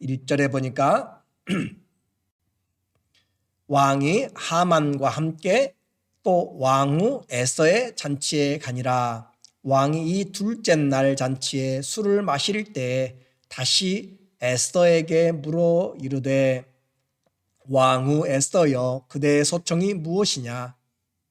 1절에 보니까 왕이 하만과 함께 또 왕후 에스더의 잔치에 가니라. 왕이 이 둘째 날 잔치에 술을 마실 때 다시 에스더에게 물어 이르되 왕후 에스더여, 그대의 소청이 무엇이냐?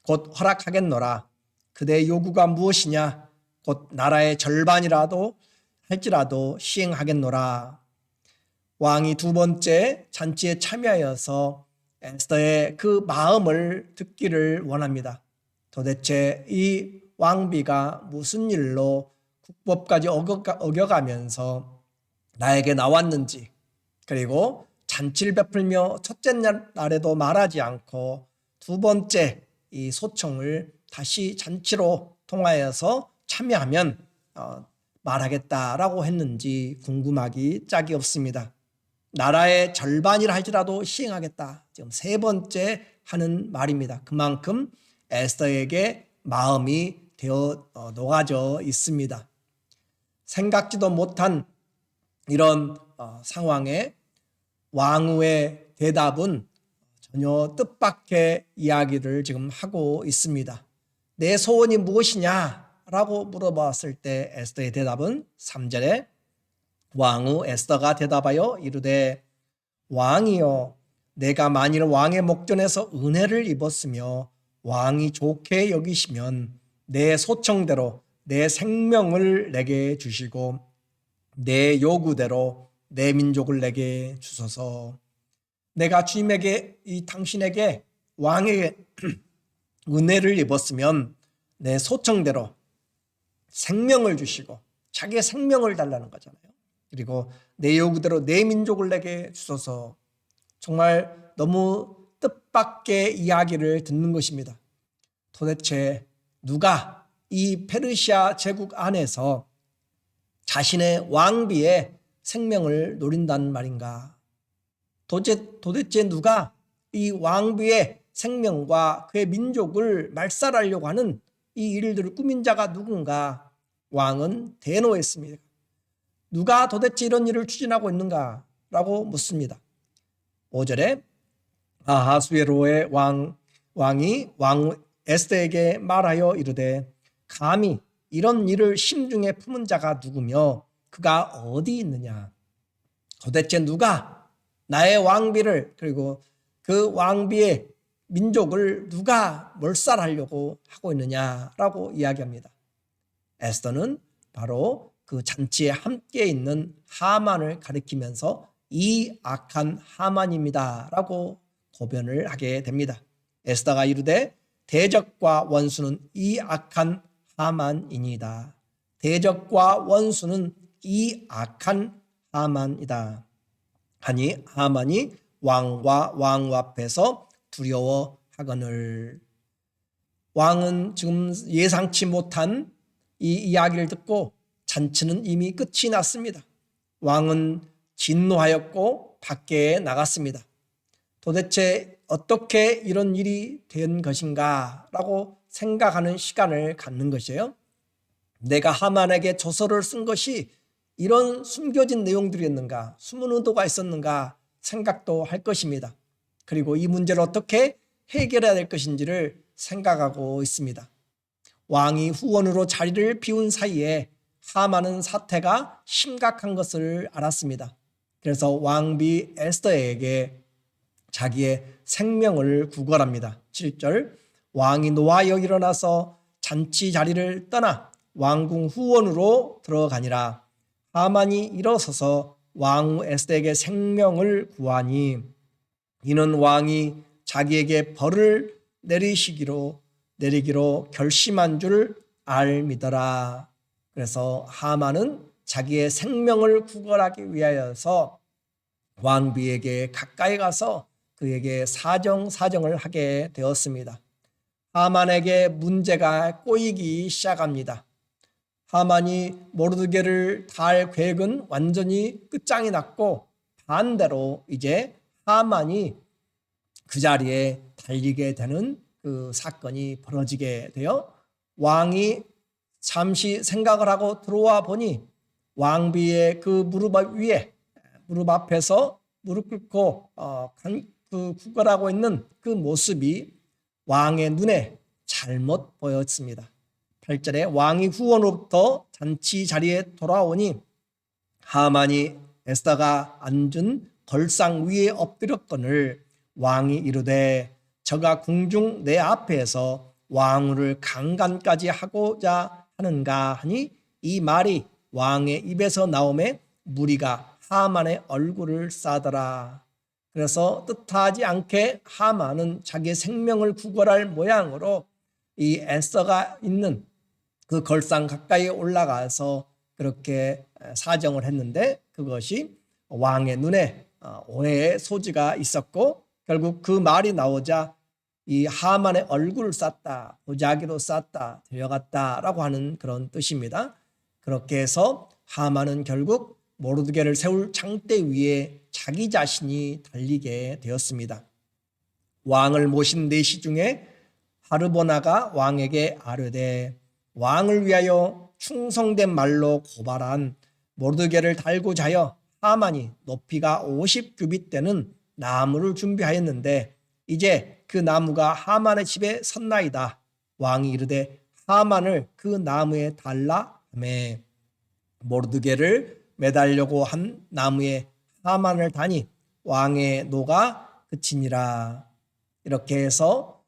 곧 허락하겠노라. 그대의 요구가 무엇이냐? 곧 나라의 절반이라도 할지라도 시행하겠노라. 왕이 두 번째 잔치에 참여하여서 에스더의 그 마음을 듣기를 원합니다. 도대체 이 왕비가 무슨 일로 국법까지 어겨가면서 나에게 나왔는지, 그리고 잔치를 베풀며 첫째 날에도 말하지 않고 두 번째 이 소청을 다시 잔치로 통하여서 참여하면 말하겠다라고 했는지 궁금하기 짝이 없습니다. 나라의 절반이라 할지라도 시행하겠다. 지금 세 번째 하는 말입니다. 그만큼 에스더에게 마음이 되어 녹아져 있습니다. 생각지도 못한 이런 상황에 왕후의 대답은 전혀 뜻밖의 이야기를 지금 하고 있습니다. 내 소원이 무엇이냐? 라고 물어봤을 때 에스더의 대답은 3절에 왕후 에스더가 대답하여 이르되 왕이여, 내가 만일 왕의 목전에서 은혜를 입었으며 왕이 좋게 여기시면 내 소청대로 내 생명을 내게 주시고 내 요구대로 내 민족을 내게 주소서. 내가 주님에게 당신에게 왕에게 은혜를 입었으면 내 소청대로 생명을 주시고 자기의 생명을 달라는 거잖아요. 그리고 내 요구대로 내 민족을 내게 주소서. 정말 너무 뜻밖의 이야기를 듣는 것입니다. 도대체 누가 이 페르시아 제국 안에서 자신의 왕비의 생명을 노린다는 말인가? 도대체 누가 이 왕비의 생명과 그의 민족을 말살하려고 하는 이 일들을 꾸민 자가 누군가? 왕은 대노했습니다. 누가 도대체 이런 일을 추진하고 있는가? 라고 묻습니다. 5절에 아하수에로의 왕이 왕 에스더에게 말하여 이르되 감히 이런 일을 심중에 품은 자가 누구며 그가 어디 있느냐? 도대체 누가 나의 왕비를 그리고 그 왕비의 민족을 누가 몰살하려고 하고 있느냐라고 이야기합니다. 에스더는 바로 그 잔치에 함께 있는 하만을 가리키면서 이 악한 하만입니다라고 고변을 하게 됩니다. 에스더가 이르되 대적과 원수는 이 악한 하만이니이다. 대적과 원수는 이 악한 하만이다. 하니 하만이 왕과 왕후 앞에서 두려워하거늘. 왕은 지금 예상치 못한 이 이야기를 듣고 잔치는 이미 끝이 났습니다. 왕은 진노하였고 밖에 나갔습니다. 도대체 어떻게 이런 일이 된 것인가 라고 생각하는 시간을 갖는 것이에요. 내가 하만에게 조서를 쓴 것이 이런 숨겨진 내용들이었는가, 숨은 의도가 있었는가 생각도 할 것입니다. 그리고 이 문제를 어떻게 해결해야 될 것인지를 생각하고 있습니다. 왕이 후원으로 자리를 비운 사이에 하만은 사태가 심각한 것을 알았습니다. 그래서 왕비 에스더에게 자기의 생명을 구걸합니다. 7절 왕이 노하여 일어나서 잔치 자리를 떠나 왕궁 후원으로 들어가니라. 하만이 일어서서 왕후 에스더에게 생명을 구하니 이는 왕이 자기에게 벌을 내리기로 결심한 줄 알미더라. 그래서 하만은 자기의 생명을 구걸하기 위하여서 왕비에게 가까이 가서 그에게 사정을 하게 되었습니다. 하만에게 문제가 꼬이기 시작합니다. 하만이 모르드게를 달 계획은 완전히 끝장이 났고 반대로 이제 하만이 그 자리에 달리게 되는 그 사건이 벌어지게 되어 왕이 잠시 생각을 하고 들어와 보니 왕비의 그 무릎 위에 무릎 앞에서 무릎 꿇고 구걸하고 있는 그 모습이 왕의 눈에 잘못 보였습니다. 8절에 왕이 후원으로부터 잔치 자리에 돌아오니 하만이 에스더가 앉은 걸상 위에 엎드렸거늘 왕이 이르되 저가 궁중 내 앞에서 왕후를 강간까지 하고자 하는가 하니 이 말이 왕의 입에서 나오매 무리가 하만의 얼굴을 싸더라. 그래서 뜻하지 않게 하만은 자기의 생명을 구걸할 모양으로 이 에스더가 있는 그 걸상 가까이 올라가서 그렇게 사정을 했는데 그것이 왕의 눈에 오해의 소지가 있었고 결국 그 말이 나오자 이 하만의 얼굴을 쌌다, 보자기로 쌌다, 데려갔다라고 하는 그런 뜻입니다. 그렇게 해서 하만은 결국 모르드게를 세울 장대 위에 자기 자신이 달리게 되었습니다. 왕을 모신 내시 중에 하르보나가 왕에게 아뢰되 왕을 위하여 충성된 말로 고발한 모르드게를 달고자 하여 하만이 높이가 50규빗 되는 나무를 준비하였는데 이제 그 나무가 하만의 집에 섰나이다. 왕이 이르되 하만을 그 나무에 달라 하매 모르드게를 매달려고 한 나무에 하만을 다니 왕의 노가 그치니라. 이렇게 해서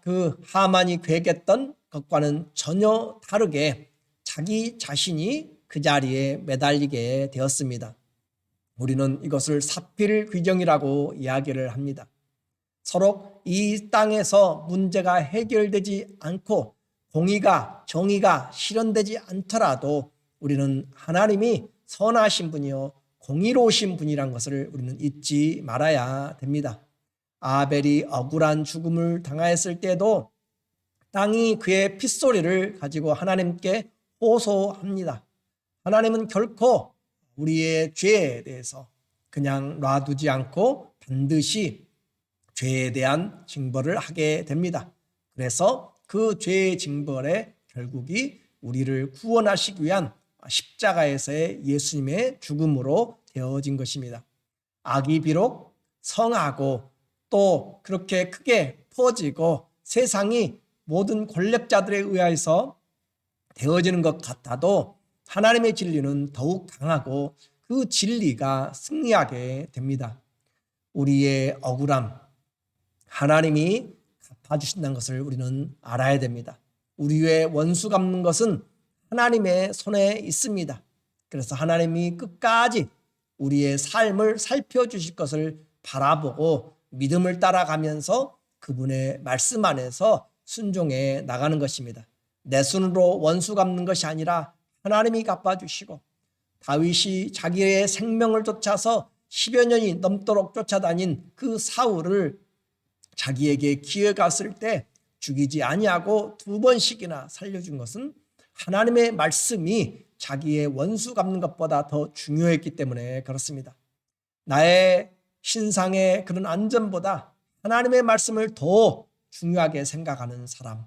그 하만이 계획했던 것과는 전혀 다르게 자기 자신이 그 자리에 매달리게 되었습니다. 우리는 이것을 사필귀정이라고 이야기를 합니다. 서로 이 땅에서 문제가 해결되지 않고 공의가 정의가 실현되지 않더라도 우리는 하나님이 선하신 분이요 공의로우신 분이란 것을 우리는 잊지 말아야 됩니다. 아벨이 억울한 죽음을 당하였을 때도 땅이 그의 핏소리를 가지고 하나님께 호소합니다. 하나님은 결코 우리의 죄에 대해서 그냥 놔두지 않고 반드시 죄에 대한 징벌을 하게 됩니다. 그래서 그 죄의 징벌의 결국이 우리를 구원하시기 위한 십자가에서의 예수님의 죽음으로 되어진 것입니다. 악이 비록 성하고 또 그렇게 크게 퍼지고 세상이 모든 권력자들에 의해서 되어지는 것 같아도 하나님의 진리는 더욱 강하고 그 진리가 승리하게 됩니다. 우리의 억울함 하나님이 갚아주신다는 것을 우리는 알아야 됩니다. 우리의 원수 갚는 것은 하나님의 손에 있습니다. 그래서 하나님이 끝까지 우리의 삶을 살펴주실 것을 바라보고 믿음을 따라가면서 그분의 말씀 안에서 순종해 나가는 것입니다. 내 손으로 원수 갚는 것이 아니라 하나님이 갚아주시고 다윗이 자기의 생명을 쫓아서 10여 년이 넘도록 쫓아다닌 그 사울을 자기에게 기회가 왔을 때 죽이지 아니하고 2번씩이나 살려준 것은 하나님의 말씀이 자기의 원수 갚는 것보다 더 중요했기 때문에 그렇습니다. 나의 신상의 그런 안전보다 하나님의 말씀을 더 중요하게 생각하는 사람.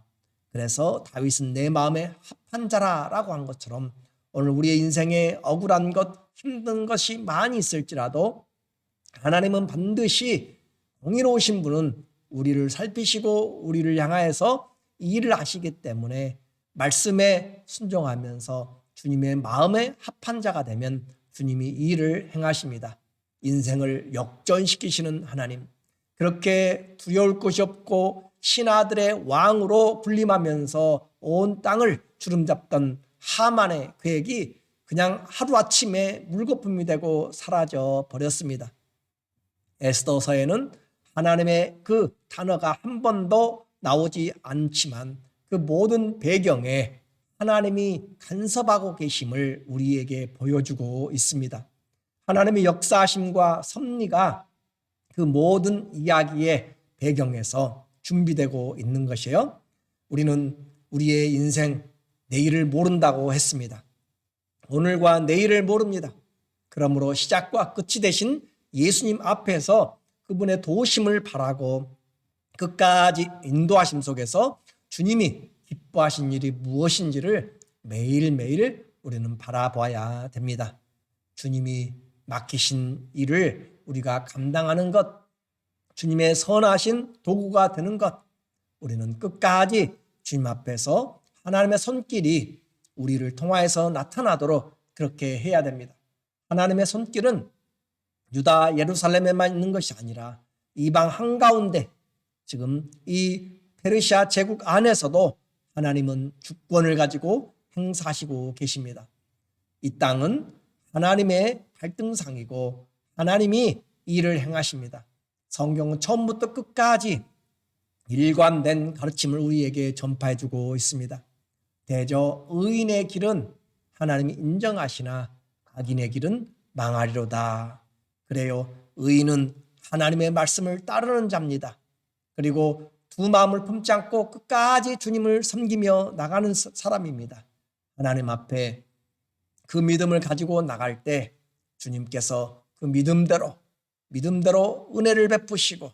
그래서 다윗은 내 마음에 합한 자라라고 한 것처럼 오늘 우리의 인생에 억울한 것, 힘든 것이 많이 있을지라도 하나님은 반드시 공의로우신 분은 우리를 살피시고 우리를 향하여서 이 일을 하시기 때문에 말씀에 순종하면서 주님의 마음에 합한 자가 되면 주님이 이 일을 행하십니다. 인생을 역전시키시는 하나님, 그렇게 두려울 것이 없고 신하들의 왕으로 군림하면서 온 땅을 주름잡던 하만의 계획이 그냥 하루아침에 물거품이 되고 사라져 버렸습니다. 에스더서에는 하나님의 그 단어가 한 번도 나오지 않지만 그 모든 배경에 하나님이 간섭하고 계심을 우리에게 보여주고 있습니다. 하나님의 역사하심과 섭리가 그 모든 이야기의 배경에서 준비되고 있는 것이에요. 우리는 우리의 인생 내일을 모른다고 했습니다. 오늘과 내일을 모릅니다. 그러므로 시작과 끝이 되신 예수님 앞에서 그분의 도우심을 바라고 끝까지 인도하심 속에서 주님이 기뻐하신 일이 무엇인지를 매일매일 우리는 바라봐야 됩니다. 주님이 맡기신 일을 우리가 감당하는 것, 주님의 선하신 도구가 되는 것, 우리는 끝까지 주님 앞에서 하나님의 손길이 우리를 통하여서 나타나도록 그렇게 해야 됩니다. 하나님의 손길은 유다 예루살렘에만 있는 것이 아니라 이방 한가운데 지금 이 페르시아 제국 안에서도 하나님은 주권을 가지고 행사하시고 계십니다. 이 땅은 하나님의 발등상이고 하나님이 일을 행하십니다. 성경은 처음부터 끝까지 일관된 가르침을 우리에게 전파해주고 있습니다. 대저 의인의 길은 하나님이 인정하시나 악인의 길은 망하리로다. 그래요. 의인은 하나님의 말씀을 따르는 자입니다. 그리고 두 마음을 품지 않고 끝까지 주님을 섬기며 나가는 사람입니다. 하나님 앞에 그 믿음을 가지고 나갈 때 주님께서 그 믿음대로 은혜를 베푸시고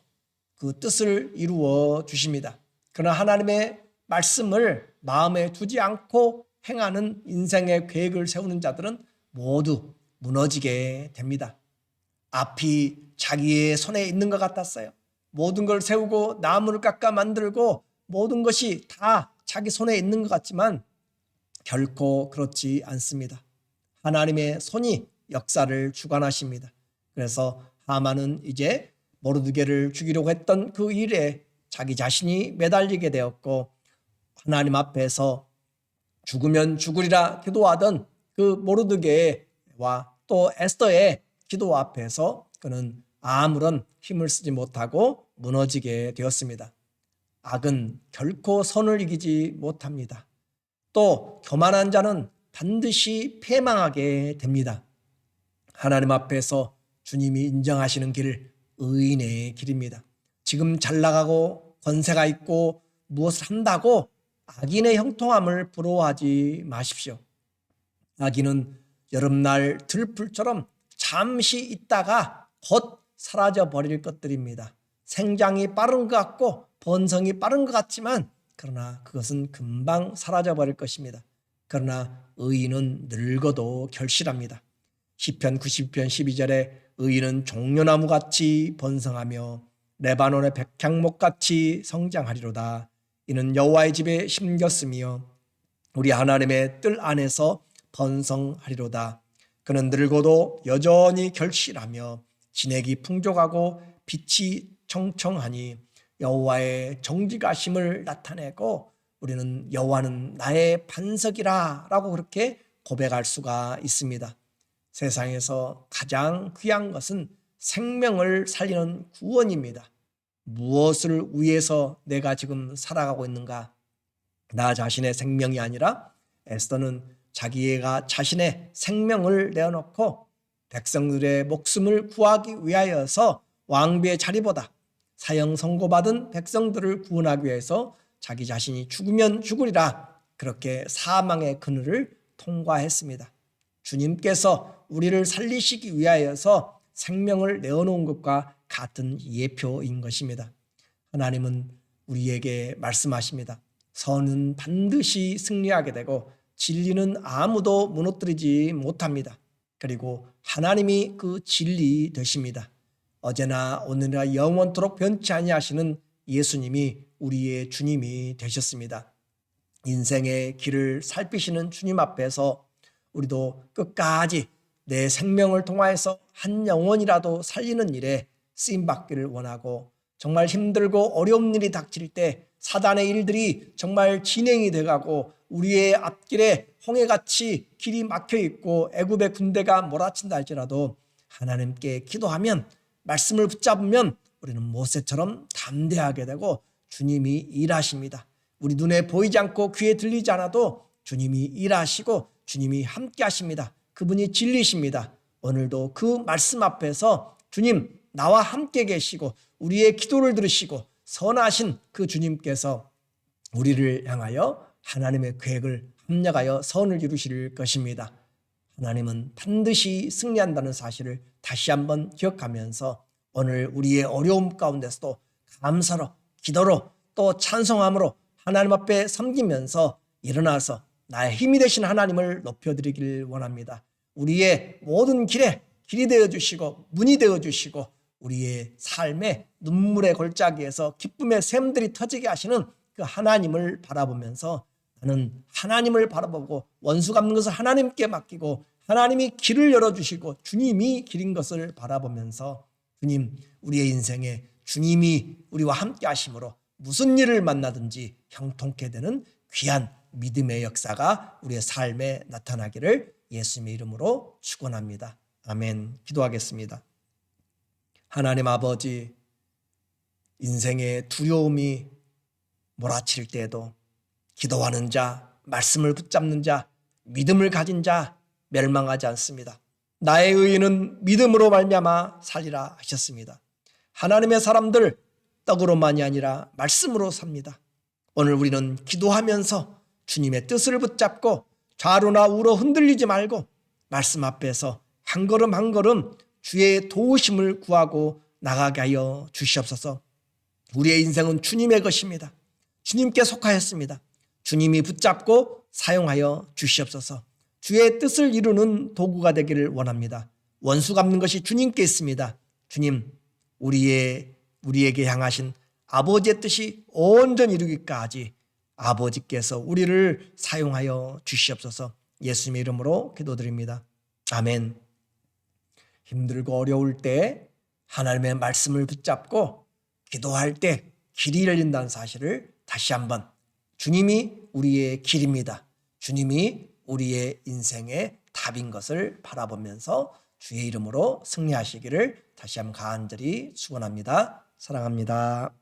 그 뜻을 이루어 주십니다. 그러나 하나님의 말씀을 마음에 두지 않고 행하는 인생의 계획을 세우는 자들은 모두 무너지게 됩니다. 앞이 자기의 손에 있는 것 같았어요. 모든 걸 세우고 나무를 깎아 만들고 모든 것이 다 자기 손에 있는 것 같지만 결코 그렇지 않습니다. 하나님의 손이 역사를 주관하십니다. 그래서 하만은 이제 모르드게를 죽이려고 했던 그 일에 자기 자신이 매달리게 되었고, 하나님 앞에서 죽으면 죽으리라 기도하던 그 모르드게와 또 에스더의 기도 앞에서 그는 아무런 힘을 쓰지 못하고 무너지게 되었습니다. 악은 결코 선을 이기지 못합니다. 또 교만한 자는 반드시 패망하게 됩니다. 하나님 앞에서 주님이 인정하시는 길, 의인의 길입니다. 지금 잘 나가고 권세가 있고 무엇을 한다고 악인의 형통함을 부러워하지 마십시오. 악인은 여름날 들풀처럼 잠시 있다가 곧 사라져 버릴 것들입니다. 생장이 빠른 것 같고 번성이 빠른 것 같지만 그러나 그것은 금방 사라져 버릴 것입니다. 그러나 의인은 늙어도 결실합니다. 시편 90편 12절에 의인은 종려나무같이 번성하며 레바논의 백향목같이 성장하리로다. 이는 여호와의 집에 심겼으며 우리 하나님의 뜰 안에서 번성하리로다. 그는 늙어도 여전히 결실하며 진액이 풍족하고 빛이 청청하니 여호와의 정직하심을 나타내고 우리는 여호와는 나의 반석이라 라고 그렇게 고백할 수가 있습니다. 세상에서 가장 귀한 것은 생명을 살리는 구원입니다. 무엇을 위해서 내가 지금 살아가고 있는가? 나 자신의 생명이 아니라 에스더는 자기가 자신의 생명을 내어놓고 백성들의 목숨을 구하기 위하여서 왕비의 자리보다 사형 선고받은 백성들을 구원하기 위해서 자기 자신이 죽으면 죽으리라 그렇게 사망의 그늘을 통과했습니다. 주님께서 우리를 살리시기 위하여서 생명을 내어놓은 것과 같은 예표인 것입니다. 하나님은 우리에게 말씀하십니다. 선은 반드시 승리하게 되고 진리는 아무도 무너뜨리지 못합니다. 그리고 하나님이 그 진리 되십니다. 어제나 오늘이나 영원토록 변치 아니하시는 예수님이 우리의 주님이 되셨습니다. 인생의 길을 살피시는 주님 앞에서 우리도 끝까지 내 생명을 통하여서 한 영혼이라도 살리는 일에 쓰임받기를 원하고, 정말 힘들고 어려운 일이 닥칠 때 사단의 일들이 정말 진행이 돼가고 우리의 앞길에 홍해같이 길이 막혀있고 애굽의 군대가 몰아친다 할지라도 하나님께 기도하면, 말씀을 붙잡으면 우리는 모세처럼 담대하게 되고 주님이 일하십니다. 우리 눈에 보이지 않고 귀에 들리지 않아도 주님이 일하시고 주님이 함께 하십니다. 그분이 진리십니다. 오늘도 그 말씀 앞에서 주님 나와 함께 계시고 우리의 기도를 들으시고 선하신 그 주님께서 우리를 향하여 하나님의 계획을 합력하여 선을 이루실 것입니다. 하나님은 반드시 승리한다는 사실을 다시 한번 기억하면서 오늘 우리의 어려움 가운데서도 감사로, 기도로, 또 찬송함으로 하나님 앞에 섬기면서 일어나서 나의 힘이 되신 하나님을 높여드리길 원합니다. 우리의 모든 길에 길이 되어주시고 문이 되어주시고 우리의 삶의 눈물의 골짜기에서 기쁨의 샘들이 터지게 하시는 그 하나님을 바라보면서 나는 하나님을 바라보고 원수 갚는 것을 하나님께 맡기고 하나님이 길을 열어주시고 주님이 길인 것을 바라보면서 주님 우리의 인생에 주님이 우리와 함께 하심으로 무슨 일을 만나든지 형통케 되는 귀한 믿음의 역사가 우리의 삶에 나타나기를 예수님의 이름으로 축원합니다. 아멘. 기도하겠습니다. 하나님 아버지, 인생의 두려움이 몰아칠 때에도 기도하는 자, 말씀을 붙잡는 자, 믿음을 가진 자 멸망하지 않습니다. 나의 의인은 믿음으로 말미암아 살리라 하셨습니다. 하나님의 사람들 떡으로만이 아니라 말씀으로 삽니다. 오늘 우리는 기도하면서 주님의 뜻을 붙잡고 좌로나 우로 흔들리지 말고 말씀 앞에서 한 걸음 한 걸음 주의 도우심을 구하고 나가게 하여 주시옵소서. 우리의 인생은 주님의 것입니다. 주님께 속하였습니다. 주님이 붙잡고 사용하여 주시옵소서. 주의 뜻을 이루는 도구가 되기를 원합니다. 원수 갚는 것이 주님께 있습니다. 주님, 우리에게 향하신 아버지의 뜻이 온전히 이루기까지 아버지께서 우리를 사용하여 주시옵소서. 예수님의 이름으로 기도드립니다. 아멘. 힘들고 어려울 때 하나님의 말씀을 붙잡고 기도할 때 길이 열린다는 사실을 다시 한번 주님이 우리의 길입니다. 주님이 우리의 인생의 답인 것을 바라보면서 주의 이름으로 승리하시기를 다시 한번 간절히 축원합니다. 사랑합니다.